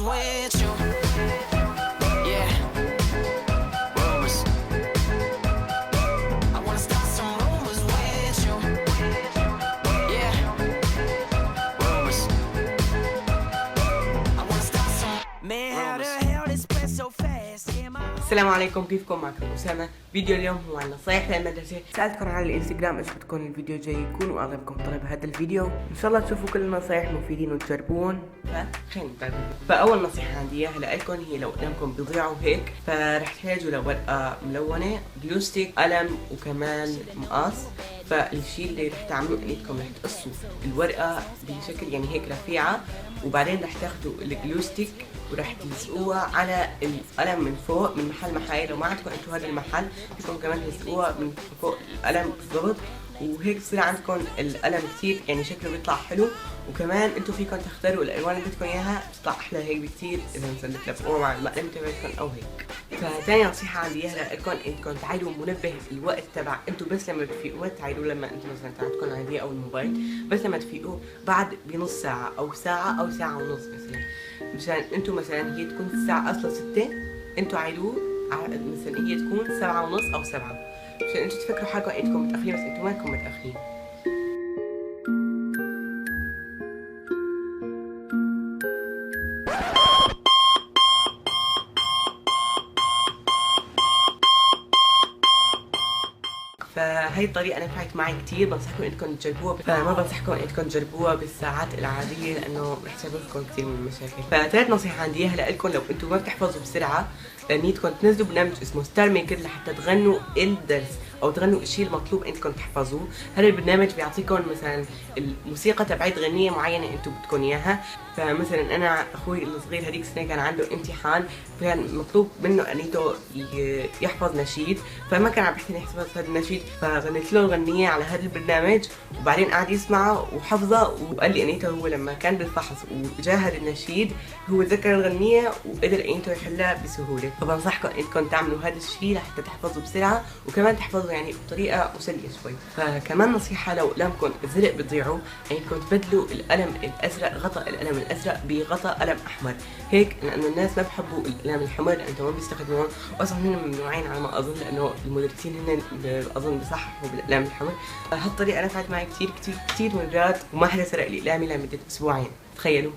with you. Yeah, rumors. I wanna start some rumors with you. Yeah, rumors. I wanna start some. Man, how the hell this went so fast? السلام عليكم، كيفكم؟ معكم أسامة. فيديو اليوم هو عن نصايح للمدرسة. سألتكم على الانستغرام ايش بدكم الفيديو جاي يكون، واغلبكم طلب هذا الفيديو. ان شاء الله تشوفوا كل النصايح مفيدين وتجربون. فخلينا نبدأ. فاول نصيحة عندي اياها لكم هي لو قلمكم بيضيعوا هيك فرح تحتاجوا لورقة ملونة، جلو ستيك، قلم، وكمان مقص. فالشيء اللي رح تعملوه انكم رح تقصوا الورقة بشكل يعني هيك رفيعة، وبعدين رح تاخذوا الجلو ستيك ورح تلزقوها على القلم من فوق من محل محايل. لو ما عندكم انتم هذا المحل فيكم كمان تلزقوها من فوق القلم بالضبط، وهيك بصير عندكم القلم كثير يعني شكله بيطلع حلو. وكمان انتم فيكم تختاروا الالوان اللي بدكم اياها بتطلع احلى هيك بكثير اذا مثلا تلفقوها مع المقلم تبعكم او هيك. فتاني نصيحة عندي اياها لكم انكم تعيدوا منبه الوقت تبع انتم بس لما تفيقوا. تعيدوا لما انتم مثلا عندكم العادية او الموبايل، بس لما تفيقوا بعد بنص ساعة او ساعة او ساعة ونص مثلا، مشان انتم مثلا هي تكون الساعة اصلا 6، انتم عيدوه مثلا هي تكون 7 ونص او 7، مشان انتم تفكروا حالكم انكم متأخرين بس انتم ما انكم متأخرين. فهي الطريقة نفعت معي كثير، بنصحكم انكم تجربوها. فما بنصحكم انكم تجربوها بالساعات العادية لانه رح تسبب لكم كثير من المشاكل. فثالث نصيحة عندي اياها لكم لو انتم ما بتحفظوا بسرعة، نيتكم تنزلوا برنامج اسمه ستار ميكر لحتى تغنوا الدرس او تغنوا الشيء المطلوب انكم تحفظوه. هذا البرنامج بيعطيكم مثلا الموسيقى تبعت غنية معينة انتم بدكم اياها. فمثلا انا اخوي الصغير هذيك السنة كان عنده امتحان، كان مطلوب منه انيته يحفظ نشيد، فما كان عم بيحكي يحفظ هذا النشيد، فغنيت له الغنية على هذا البرنامج وبعدين قعد يسمعه وحفظه. وقال لي انيته هو لما كان بالفحص وجاهد النشيد هو ذكر الغنية وقدر انيته يحلها بسهولة. فبنصحكم انكم تعملوا هذا الشيء لحتى تحفظوا بسرعة وكمان تحفظوا يعني بطريقة مسلية شوي. فكمان نصيحة لو اقلامكم زرق بتضيعوا، انكم تبدلوا القلم الازرق، غطاء القلم الازرق بغطاء قلم احمر هيك، لانه الناس ما بحبوا القلم الحمر لانه ما بيستخدموه، واصلا هن ممنوعين على ما اظن لانه المدرسين هن اظن بصححوا بالاقلام الحمر. هالطريقة نفعت معي كثير كثير كثير مرات، وما حدا سرق لي اقلامي لمدة اسبوعين، تخيلوا.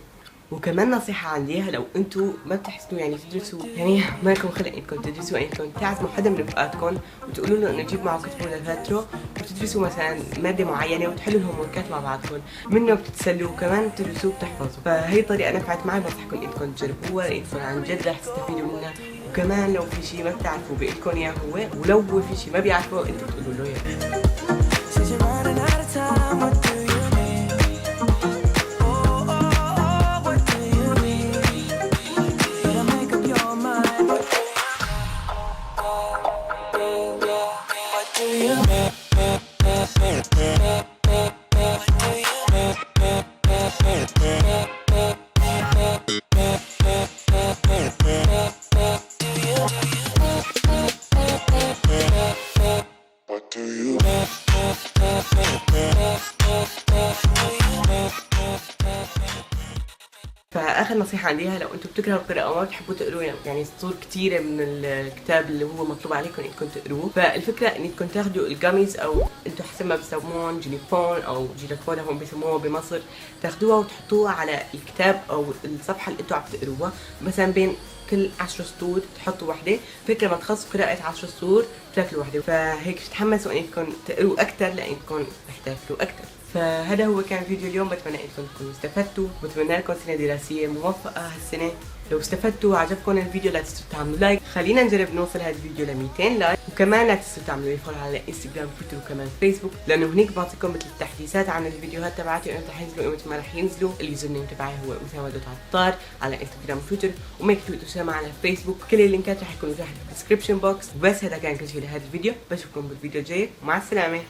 وكمان نصيحة عندي اياها لو انتم ما بتحسنوا يعني تدرسوا، يعني ما لكم خلق انكم تدرسوا، انكم تعزموا حدا من رفقاتكم وتقولوا له انه يجيب معه كتب ودفاتره وتدرسوا مثلا مادة معينة وتحلوا الهوم وركات مع بعضكم، منه بتتسلوا وكمان بتدرسوا وبتحفظوا. فهي طريقة نفعت معي، بنصحكم انكم تجربوها لانكم عن جد رح تستفيدوا منها. وكمان لو في شيء ما بتعرفوا بإلكم اياه هو، ولو هو في شيء ما بيعرفه انتم بتقولوا له اياه. فاخر نصيحه عنديها لو انتم بتكرهوا القراءه وما بتحبوا تقروا يعني سطور كثيره من الكتاب اللي هو مطلوب عليكم انكم تقروه، فالفكره انكم تاخذوا الجاميز او انتم حسب ما بسموهم جينيفون او جيلافون هم بسموها بمصر، تاخذوها وتحطوها على الكتاب او الصفحه اللي انتم عم تقروها، مثلا بين كل 10 سطور تحطوا وحده، فكره ما تخلصوا قراءه 10 سطور تاكلوا وحده. فهيك تتحمسوا انكم تقروا اكثر لانكم رح تاكلوا اكثر. فهذا هو كان فيديو اليوم، بتمنى انكم تكونوا استفدتوا، بتمنى لكم سنه دراسيه موفقه هالسنه. لو استفدتوا وعجبكم الفيديو لا تنسوا تعملوا لايك، خلينا نجرب نوصل هذا الفيديو ل 200 لايك، وكمان لا تنسوا تعملوا لي فولو على انستغرام تويتر وكمان فيسبوك، لانه هنيك بعطيكم مثل التحديثات عن الفيديوهات تبعتي وامتى حينزلوا وامتى ما رح ينزلوا. اليوزر نيم تبعي هو اسامه.عطار على انستغرام وتويتر، وميكتبوا اسامه على فيسبوك. كل اللينكات رح يكونوا تحت في الديسكربشن بوكس. وبس هذا كان كل شيء لهذا الفيديو، بشوفكم بالفيديو الجاي ومع السلامه.